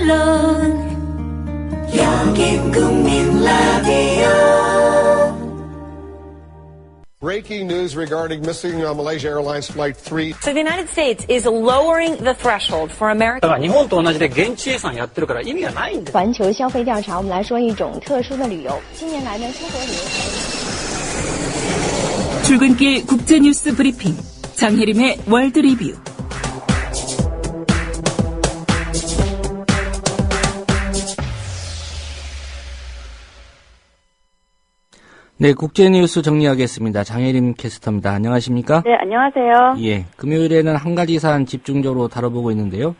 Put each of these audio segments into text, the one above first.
물론 여긴 국민 라디오. Breaking news regarding missing Malaysia Airlines Flight 3. So the United States is lowering the threshold for American. 日本と同じで現地生産やってるから意味がないんだ。环球消费调查，我们来说一种特殊的旅游。近年来呢，出国旅游。 출근길 국제뉴스 브리핑 장혜림의 월드 리뷰. 네, 국제뉴스 정리하겠습니다. 장혜림 캐스터입니다. 안녕하십니까? 네, 안녕하세요. 예, 금요일에는 한 가지 사안 집중적으로 다뤄보고 있는데요.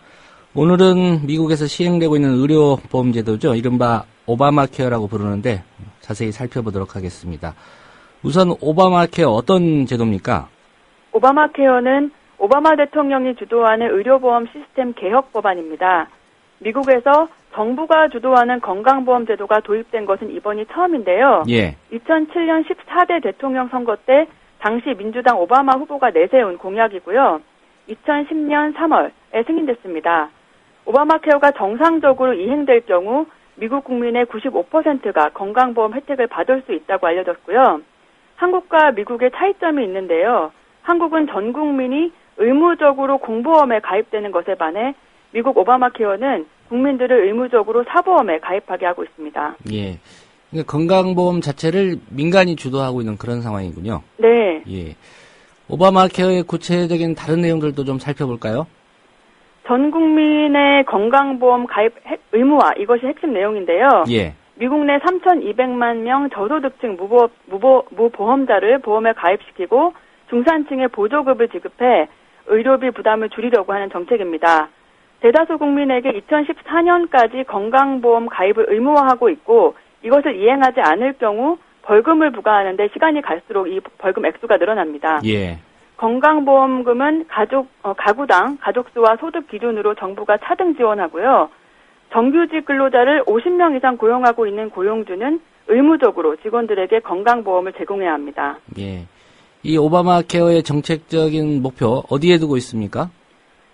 오늘은 미국에서 시행되고 있는 의료보험제도죠. 이른바 오바마 케어라고 부르는데 자세히 살펴보도록 하겠습니다. 우선 오바마 케어 어떤 제도입니까? 오바마 케어는 오바마 대통령이 주도하는 의료보험 시스템 개혁 법안입니다. 미국에서 정부가 주도하는 건강보험 제도가 도입된 것은 이번이 처음인데요. 예. 2007년 14대 대통령 선거 때 당시 민주당 오바마 후보가 내세운 공약이고요. 2010년 3월에 승인됐습니다. 오바마 케어가 정상적으로 이행될 경우 미국 국민의 95%가 건강보험 혜택을 받을 수 있다고 알려졌고요. 한국과 미국의 차이점이 있는데요. 한국은 전 국민이 의무적으로 공보험에 가입되는 것에 반해 미국 오바마 케어는 국민들을 의무적으로 사보험에 가입하게 하고 있습니다. 예. 그러니까 건강보험 자체를 민간이 주도하고 있는 그런 상황이군요. 네. 예. 오바마 케어의 구체적인 다른 내용들도 좀 살펴볼까요? 전 국민의 건강보험 가입 의무화, 이것이 핵심 내용인데요. 예. 미국 내 3,200만 명 저소득층 무보험자를 보험에 가입시키고 중산층에 보조급을 지급해 의료비 부담을 줄이려고 하는 정책입니다. 대다수 국민에게 2014년까지 건강보험 가입을 의무화하고 있고 이것을 이행하지 않을 경우 벌금을 부과하는데 시간이 갈수록 이 벌금 액수가 늘어납니다. 예. 건강보험금은 가구당 가족수와 소득 기준으로 정부가 차등 지원하고요. 정규직 근로자를 50명 이상 고용하고 있는 고용주는 의무적으로 직원들에게 건강보험을 제공해야 합니다. 예. 이 오바마 케어의 정책적인 목표 어디에 두고 있습니까?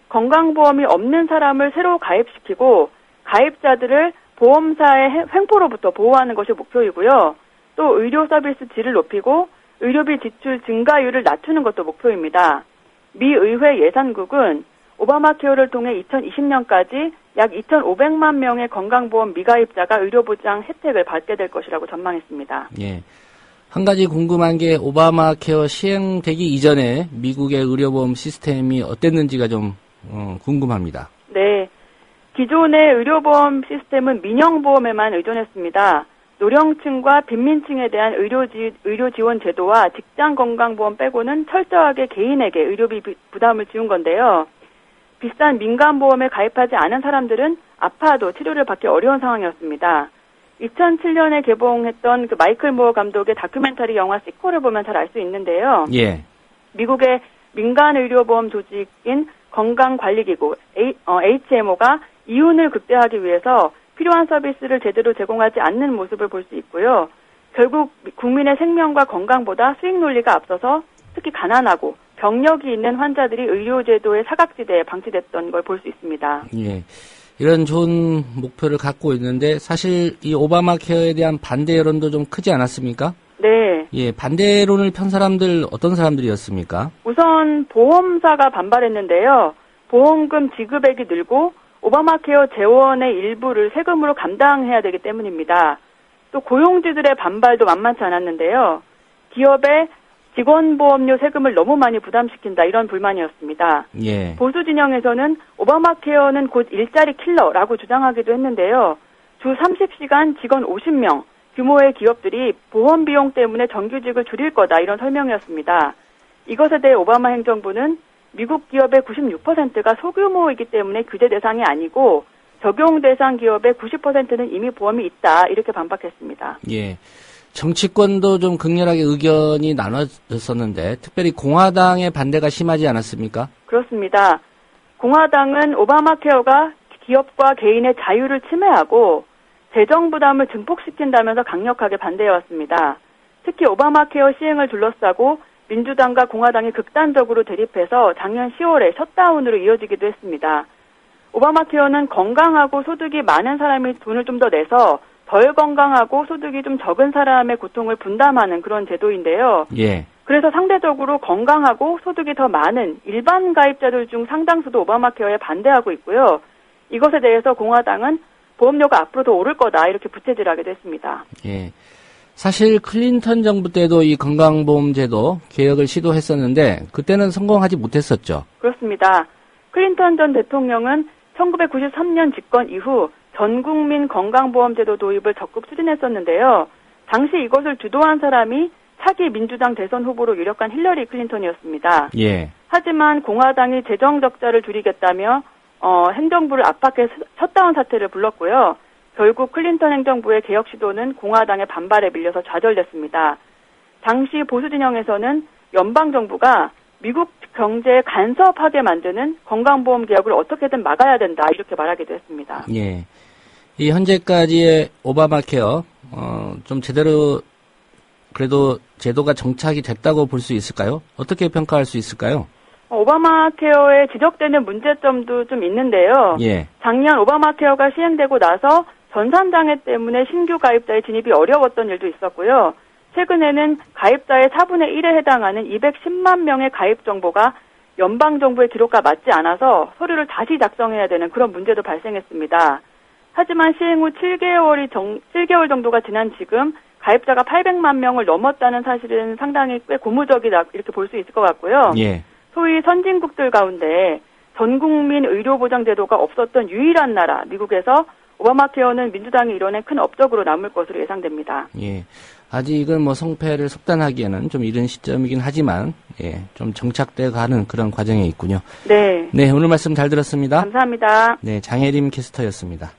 건강보험이 없는 사람을 새로 가입시키고 가입자들을 보험사의 횡포로부터 보호하는 것이 목표이고요. 또 의료 서비스 질을 높이고 의료비 지출 증가율을 낮추는 것도 목표입니다. 미 의회 예산국은 오바마 케어를 통해 2020년까지 약 2,500만 명의 건강보험 미가입자가 의료보장 혜택을 받게 될 것이라고 전망했습니다. 예. 한 가지 궁금한 게 오바마 케어 시행되기 이전에 미국의 의료보험 시스템이 어땠는지가 좀 궁금합니다. 네. 기존의 의료보험 시스템은 민영보험에만 의존했습니다. 노령층과 빈민층에 대한 의료 지원 제도와 직장 건강보험 빼고는 철저하게 개인에게 의료비 부담을 지운 건데요. 비싼 민간보험에 가입하지 않은 사람들은 아파도 치료를 받기 어려운 상황이었습니다. 2007년에 개봉했던 그 마이클 무어 감독의 다큐멘터리 영화 시코를 보면 잘 알 수 있는데요. 예. 미국의 민간 의료보험 조직인 건강관리기구 HMO가 이윤을 극대화하기 위해서 필요한 서비스를 제대로 제공하지 않는 모습을 볼 수 있고요. 결국 국민의 생명과 건강보다 수익 논리가 앞서서 특히 가난하고 병력이 있는 환자들이 의료제도의 사각지대에 방치됐던 걸 볼 수 있습니다. 예. 이런 좋은 목표를 갖고 있는데 사실 이 오바마 케어에 대한 반대 여론도 좀 크지 않았습니까? 네. 예, 반대론을 편 사람들 어떤 사람들이었습니까? 우선 보험사가 반발했는데요. 보험금 지급액이 늘고 오바마 케어 재원의 일부를 세금으로 감당해야 되기 때문입니다. 또 고용주들의 반발도 만만치 않았는데요. 기업의 직원보험료 세금을 너무 많이 부담시킨다 이런 불만이었습니다. 예. 보수 진영에서는 오바마 케어는 곧 일자리 킬러라고 주장하기도 했는데요. 주 30시간 직원 50명 규모의 기업들이 보험 비용 때문에 정규직을 줄일 거다 이런 설명이었습니다. 이것에 대해 오바마 행정부는 미국 기업의 96%가 소규모이기 때문에 규제 대상이 아니고 적용 대상 기업의 90%는 이미 보험이 있다 이렇게 반박했습니다. 예. 정치권도 좀 극렬하게 의견이 나눠졌었는데 특별히 공화당의 반대가 심하지 않았습니까? 그렇습니다. 공화당은 오바마 케어가 기업과 개인의 자유를 침해하고 재정 부담을 증폭시킨다면서 강력하게 반대해왔습니다. 특히 오바마 케어 시행을 둘러싸고 민주당과 공화당이 극단적으로 대립해서 작년 10월에 셧다운으로 이어지기도 했습니다. 오바마 케어는 건강하고 소득이 많은 사람이 돈을 좀 더 내서 덜 건강하고 소득이 좀 적은 사람의 고통을 분담하는 그런 제도인데요. 예. 그래서 상대적으로 건강하고 소득이 더 많은 일반 가입자들 중 상당수도 오바마 케어에 반대하고 있고요. 이것에 대해서 공화당은 보험료가 앞으로 더 오를 거다 이렇게 부채질하게 됐습니다. 예. 사실 클린턴 정부 때도 이 건강보험제도 개혁을 시도했었는데 그때는 성공하지 못했었죠. 그렇습니다. 클린턴 전 대통령은 1993년 집권 이후 전국민 건강보험제도 도입을 적극 추진했었는데요. 당시 이것을 주도한 사람이 차기 민주당 대선 후보로 유력한 힐러리 클린턴이었습니다. 예. 하지만 공화당이 재정 적자를 줄이겠다며 행정부를 압박해 셧다운 사태를 불렀고요. 결국 클린턴 행정부의 개혁 시도는 공화당의 반발에 밀려서 좌절됐습니다. 당시 보수 진영에서는 연방정부가 미국 경제에 간섭하게 만드는 건강보험 개혁을 어떻게든 막아야 된다 이렇게 말하기도 했습니다. 예. 이 현재까지의 오바마 케어 좀 제대로 그래도 제도가 정착이 됐다고 볼 수 있을까요? 어떻게 평가할 수 있을까요? 오바마 케어에 지적되는 문제점도 좀 있는데요. 예. 작년 오바마 케어가 시행되고 나서 전산장애 때문에 신규 가입자의 진입이 어려웠던 일도 있었고요. 최근에는 가입자의 4분의 1에 해당하는 210만 명의 가입 정보가 연방정부의 기록과 맞지 않아서 서류를 다시 작성해야 되는 그런 문제도 발생했습니다. 하지만 시행 후 7개월 정도가 지난 지금 가입자가 800만 명을 넘었다는 사실은 상당히 꽤 고무적이다 이렇게 볼 수 있을 것 같고요. 예. 소위 선진국들 가운데 전국민 의료보장제도가 없었던 유일한 나라 미국에서 오바마 케어는 민주당이 이뤄낸 큰 업적으로 남을 것으로 예상됩니다. 예. 아직은 뭐 성패를 속단하기에는 좀 이른 시점이긴 하지만 예, 좀 정착돼 가는 그런 과정에 있군요. 네. 네, 오늘 말씀 잘 들었습니다. 감사합니다. 네, 장혜림 캐스터였습니다.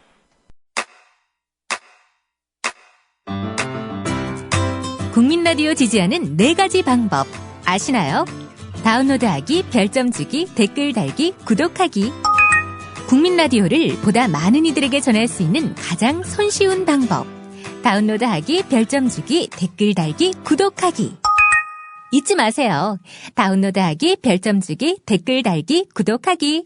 국민 라디오 지지하는 4가지 방법 아시나요? 다운로드하기, 별점 주기, 댓글 달기, 구독하기. 국민 라디오를 보다 많은 이들에게 전할 수 있는 가장 손쉬운 방법. 다운로드하기, 별점 주기, 댓글 달기, 구독하기. 잊지 마세요. 다운로드하기, 별점 주기, 댓글 달기, 구독하기.